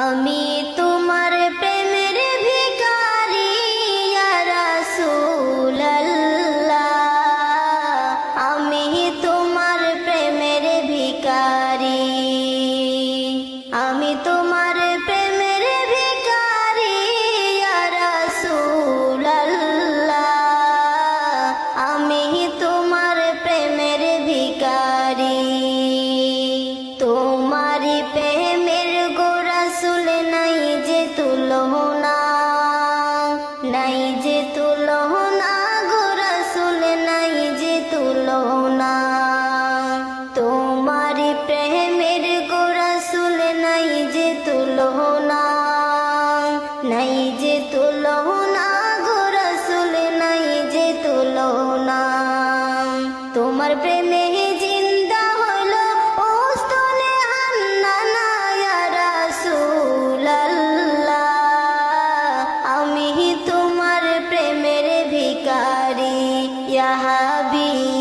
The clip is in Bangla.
আমি তোমার প্রেমের ভিখারি ইয়া রাসূলুল্লাহ, আমি তোমার প্রেমের ভিখারি, আমি তোমার প্রেমের ভিখারি ইয়া রাসূলুল্লাহ, আমি তোমার প্রেমের ভিখারি। তোমারি প্রেমের গোরাসুল নাই যে তুলনা, নাই যে তুলনা, গোরাসুল নাই যে তুলনা। তোমারি প্রেমের গোরাসুল নাই যে তুলনা, নাই যে তুলনা, গোরাসুল নাই যে তুলনা। তোমার প্রেমে জিন্দা হলো ওস্তলে হান্নানা ইয়া রাসূলুল্লাহ, আমি তোমার প্রেমের ভিখারি ইয়া হাবিব।